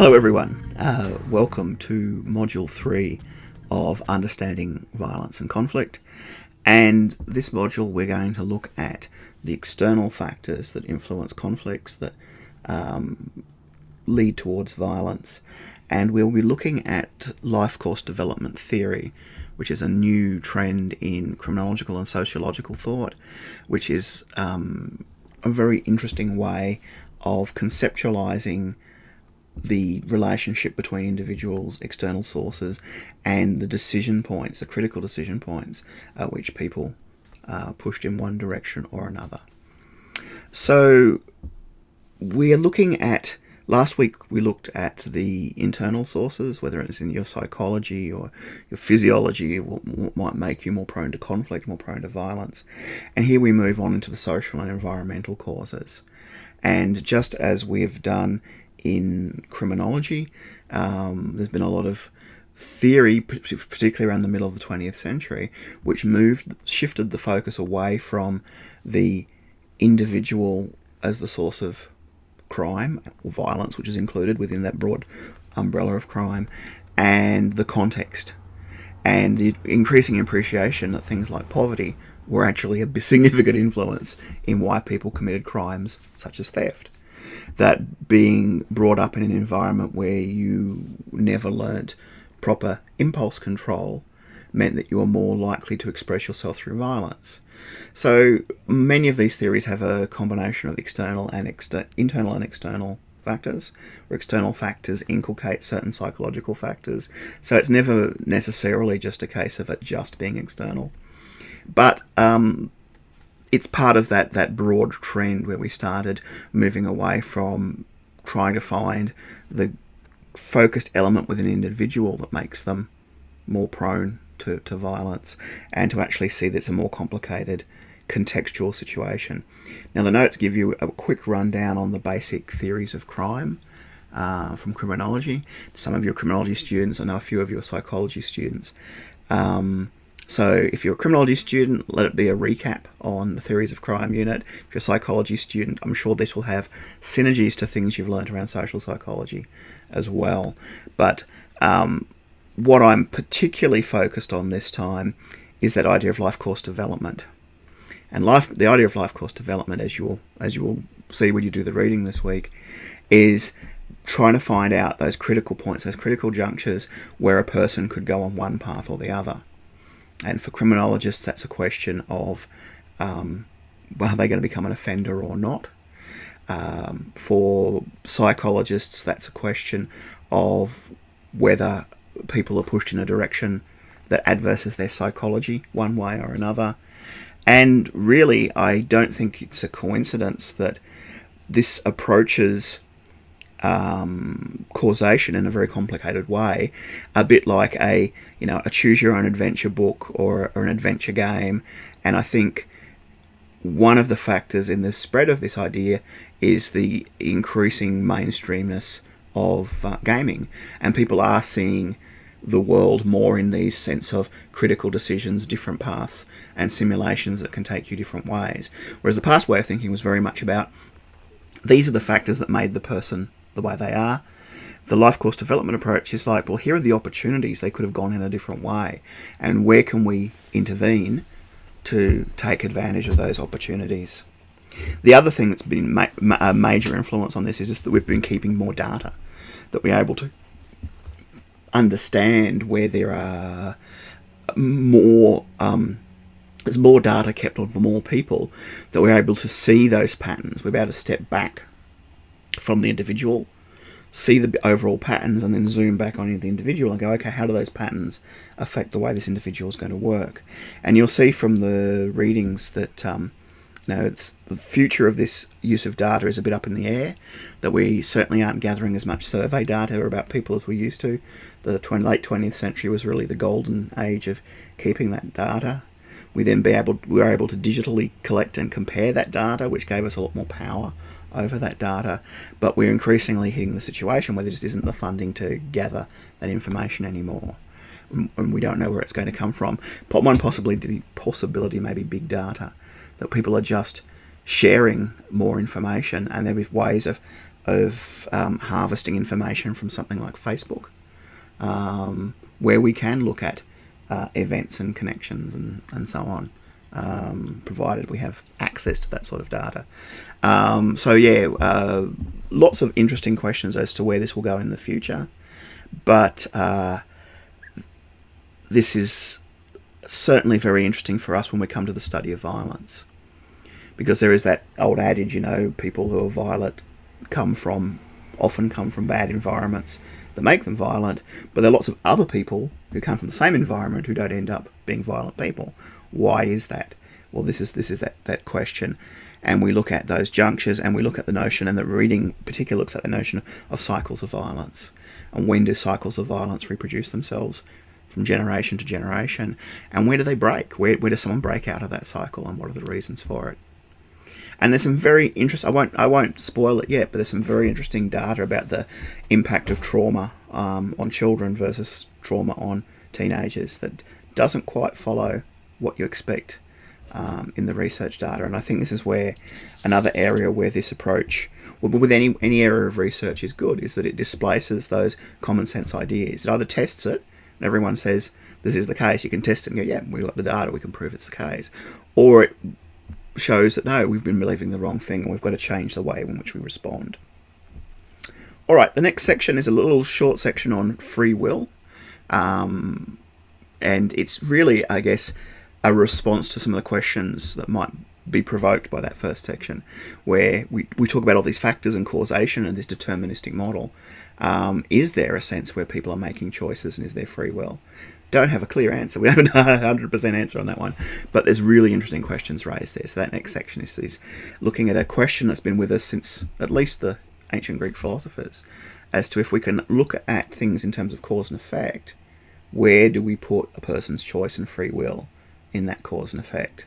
Hello everyone, welcome to Module 3 of Understanding Violence and Conflict, and this module we're going to look at the external factors that influence conflicts that lead towards violence, and we'll be looking at life course development theory, which is a new trend in criminological and sociological thought, which is a very interesting way of conceptualizing the relationship between individuals, external sources, and the decision points, the critical decision points at which people are pushed in one direction or another. So we are looking at, last week we looked at the internal sources, whether it's in your psychology or your physiology, what might make you more prone to conflict, more prone to violence. And here we move on into the social and environmental causes. And just as we've done in criminology, there's been a lot of theory, particularly around the middle of the 20th century, which shifted the focus away from the individual as the source of crime or violence, which is included within that broad umbrella of crime, and the context, and the increasing appreciation that things like poverty were actually a significant influence in why people committed crimes such as theft. That being brought up in an environment where you never learnt proper impulse control meant that you were more likely to express yourself through violence. So many of these theories have a combination of internal and external factors, where external factors inculcate certain psychological factors. So it's never necessarily just a case of it just being external. But it's part of that broad trend where we started moving away from trying to find the focused element within an individual that makes them more prone to violence, and to actually see that it's a more complicated contextual situation. Now, the notes give you a quick rundown on the basic theories of crime from criminology. Some of your criminology students, I know a few of your psychology students. So if you're a criminology student, let it be a recap on the theories of crime unit. If you're a psychology student, I'm sure this will have synergies to things you've learned around social psychology as well. But what I'm particularly focused on this time is that idea of life course development. And the idea of life course development, as you will see when you do the reading this week, is trying to find out those critical points, those critical junctures where a person could go on one path or the other. And for criminologists, that's a question of, are they going to become an offender or not? For psychologists, that's a question of whether people are pushed in a direction that adverses their psychology one way or another. And really, I don't think it's a coincidence that this approaches causation in a very complicated way, a bit like a choose your own adventure book or an adventure game. And I think one of the factors in the spread of this idea is the increasing mainstreamness of gaming, and people are seeing the world more in these sense of critical decisions, different paths, and simulations that can take you different ways. Whereas the past way of thinking was very much about, these are the factors that made the person the way they are. The life course development approach is like, well, here are the opportunities they could have gone in a different way, and where can we intervene to take advantage of those opportunities. The other thing that's been a major influence on this is just that we've been keeping more data, that we're able to understand where there are more there's more data kept on more people, that we're able to see those patterns. We're able to step back from the individual, see the overall patterns, and then zoom back on the individual and go, okay, how do those patterns affect the way this individual is going to work? And you'll see from the readings that the future of this use of data is a bit up in the air, that we certainly aren't gathering as much survey data about people as we used to. The late 20th century was really the golden age of keeping that data. We were able to digitally collect and compare that data, which gave us a lot more power over that data, but we're increasingly hitting the situation where there just isn't the funding to gather that information anymore, and we don't know where it's going to come from. One possibility may be big data, that people are just sharing more information, and there are ways of of harvesting information from something like Facebook, where we can look at events and connections and so on, provided we have access to that sort of data. Lots of interesting questions as to where this will go in the future, but this is certainly very interesting for us when we come to the study of violence, because there is that old adage, people who are violent often come from bad environments that make them violent, but there are lots of other people who come from the same environment who don't end up being violent people. Why is that? Well, this is that question, and we look at those junctures, and we look at the notion, and the reading particularly looks at the notion of cycles of violence, and when do cycles of violence reproduce themselves from generation to generation, and where do they break? Where does someone break out of that cycle, and what are the reasons for it? And there's some very interesting, I won't spoil it yet, but there's some very interesting data about the impact of trauma on children versus trauma on teenagers that doesn't quite follow what you expect in the research data. And I think this is where another area where this approach, with any area of research, is good, is that it displaces those common sense ideas. It either tests it, and everyone says this is the case, you can test it and go, yeah, we've got the data, we can prove it's the case. Or it shows that no, we've been believing the wrong thing, and we've got to change the way in which we respond. All right, the next section is a little short section on free will, and it's really, I guess, a response to some of the questions that might be provoked by that first section, where we talk about all these factors and causation and this deterministic model. Is there a sense where people are making choices, and is there free will? Don't have a clear answer. We haven't a 100% answer on that one, but there's really interesting questions raised there. So that next section is looking at a question that's been with us since at least the ancient Greek philosophers, as to if we can look at things in terms of cause and effect, where do we put a person's choice and free will in that cause and effect?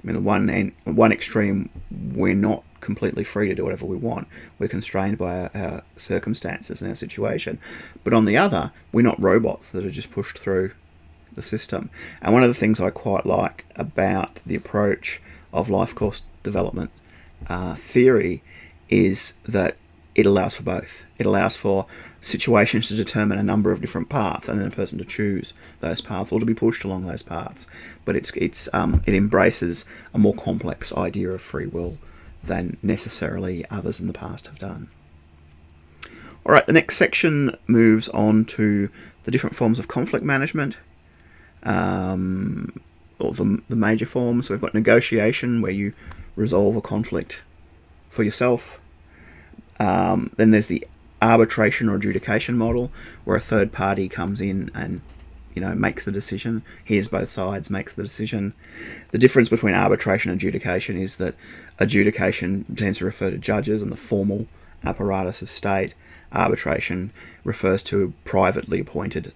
I mean, at one extreme, we're not completely free to do whatever we want. We're constrained by our circumstances and our situation. But on the other, we're not robots that are just pushed through the system. And one of the things I quite like about the approach of life course development theory is that it allows for both. It allows for situations to determine a number of different paths, and then a person to choose those paths or to be pushed along those paths. But it embraces a more complex idea of free will than necessarily others in the past have done. All right, the next section moves on to the different forms of conflict management, or the major forms. So we've got negotiation, where you resolve a conflict for yourself. Then there's the arbitration or adjudication model, where a third party comes in and makes the decision, hears both sides, makes the decision. The difference between arbitration and adjudication is that adjudication tends to refer to judges and the formal apparatus of state. Arbitration refers to a privately appointed,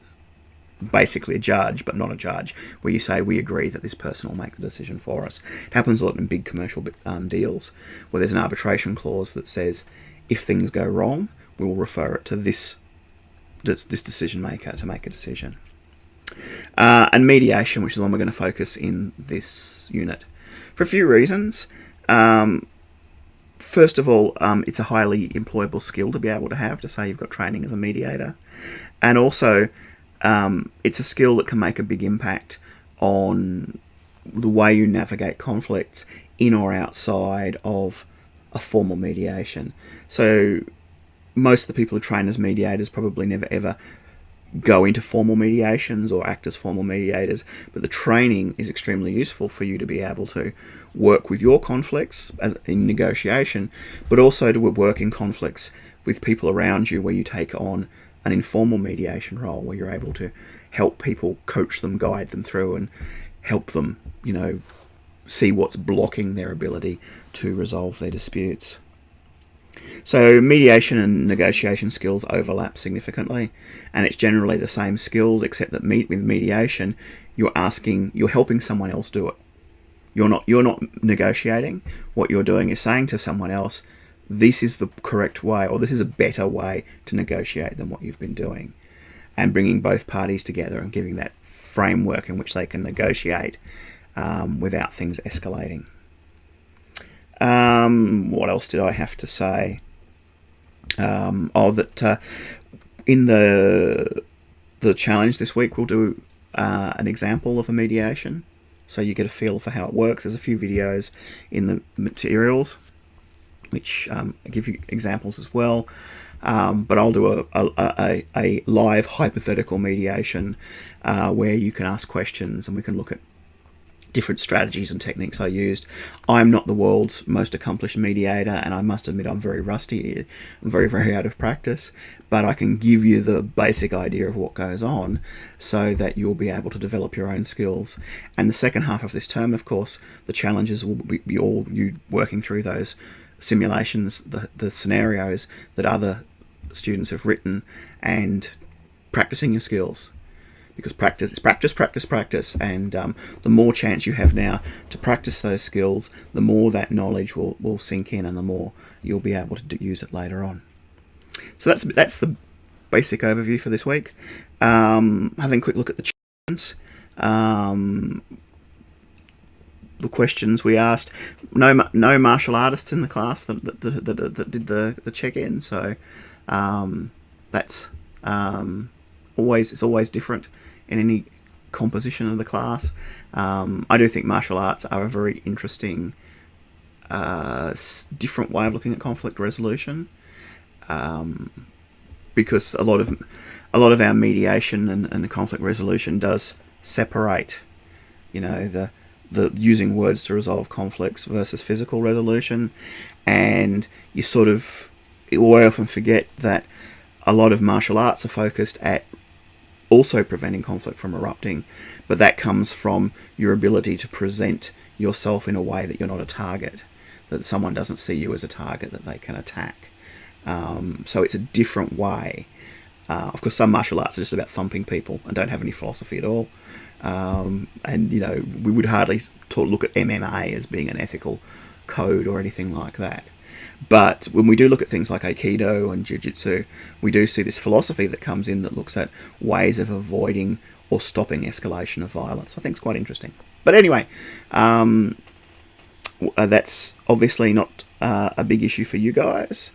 basically a judge, but not a judge, where you say, we agree that this person will make the decision for us. It happens a lot in big commercial deals, where there's an arbitration clause that says, if things go wrong, we will refer it to this decision maker to make a decision. And mediation, which is the one we're going to focus in this unit, for a few reasons. First of all, it's a highly employable skill to be able to have, to say you've got training as a mediator. And also, it's a skill that can make a big impact on the way you navigate conflicts in or outside of a formal mediation. So most of the people who train as mediators probably never ever go into formal mediations or act as formal mediators, but the training is extremely useful for you to be able to work with your conflicts as in negotiation, but also to work in conflicts with people around you, where you take on an informal mediation role, where you're able to help people, coach them, guide them through, and help them, see what's blocking their ability to resolve their disputes. So mediation and negotiation skills overlap significantly, and it's generally the same skills, except that with mediation, you're helping someone else do it. You're not negotiating. What you're doing is saying to someone else, this is the correct way, or this is a better way to negotiate than what you've been doing, and bringing both parties together and giving that framework in which they can negotiate without things escalating. What else did I have to say? In the challenge this week, we'll do an example of a mediation, so you get a feel for how it works. There's a few videos in the materials which give you examples as well. But I'll do a live hypothetical mediation where you can ask questions and we can look at different strategies and techniques I used. I'm not the world's most accomplished mediator, and I must admit I'm very rusty. I'm very, very out of practice, but I can give you the basic idea of what goes on so that you'll be able to develop your own skills. And the second half of this term, of course, the challenges will be all you working through those simulations, the scenarios that other students have written, and practicing your skills. Because practice is practice, and the more chance you have now to practice those skills, the more that knowledge will sink in, and the more you'll be able to use it later on. So that's the basic overview for this week. Having a quick look at the questions. The questions we asked. No martial artists in the class that did the check-in, so that's it's always different in any composition of the class. I do think martial arts are a very interesting, different way of looking at conflict resolution, because a lot of our mediation and conflict resolution does separate, the using words to resolve conflicts versus physical resolution, and you often forget that a lot of martial arts are focused at also preventing conflict from erupting, but that comes from your ability to present yourself in a way that you're not a target, that someone doesn't see you as a target that they can attack. So it's a different way. Of course, some martial arts are just about thumping people and don't have any philosophy at all. And we would hardly look at MMA as being an ethical code or anything like that. But when we do look at things like Aikido and Jiu-Jitsu, we do see this philosophy that comes in that looks at ways of avoiding or stopping escalation of violence. I think it's quite interesting. But anyway, that's obviously not a big issue for you guys.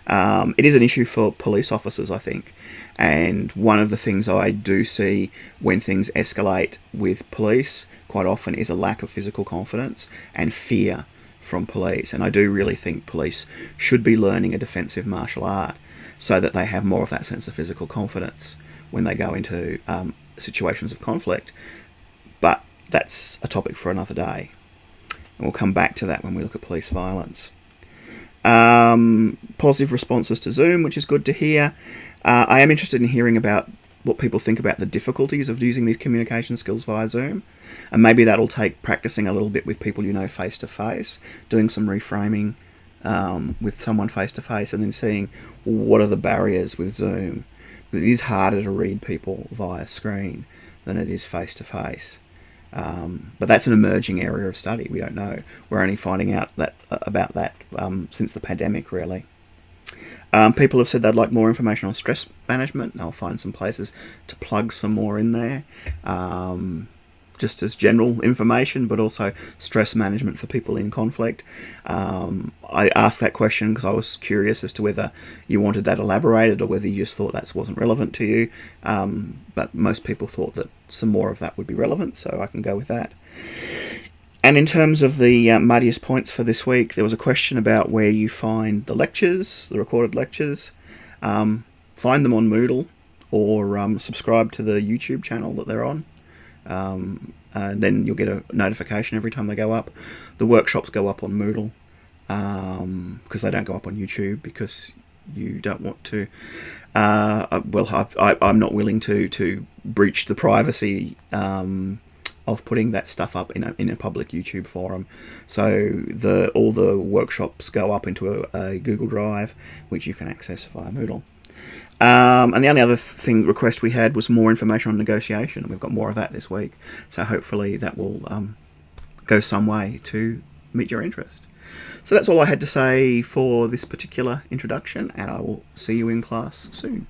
It is an issue for police officers, I think. And one of the things I do see when things escalate with police quite often is a lack of physical confidence and fear from police. And I do really think police should be learning a defensive martial art so that they have more of that sense of physical confidence when they go into situations of conflict. But that's a topic for another day. And we'll come back to that when we look at police violence. Positive responses to Zoom, which is good to hear. I am interested in hearing about what people think about the difficulties of using these communication skills via Zoom. And maybe that'll take practicing a little bit with people face to face, doing some reframing with someone face to face, and then seeing what are the barriers with Zoom. It is harder to read people via screen than it is face to face. But that's an emerging area of study. We don't know. We're only finding out about that since the pandemic, really. People have said they'd like more information on stress management, and I'll find some places to plug some more in there, just as general information, but also stress management for people in conflict. I asked that question because I was curious as to whether you wanted that elaborated or whether you just thought that wasn't relevant to you, but most people thought that some more of that would be relevant, so I can go with that. And in terms of the muddiest points for this week, there was a question about where you find the lectures, the recorded lectures. Find them on Moodle, or subscribe to the YouTube channel that they're on. And then you'll get a notification every time they go up. The workshops go up on Moodle because they don't go up on YouTube, because you don't want to. I'm not willing to breach the privacy of putting that stuff up in a public YouTube forum. So all the workshops go up into a Google Drive, which you can access via Moodle. And the only other request we had was more information on negotiation, and we've got more of that this week. So hopefully that will go some way to meet your interest. So that's all I had to say for this particular introduction, and I will see you in class soon.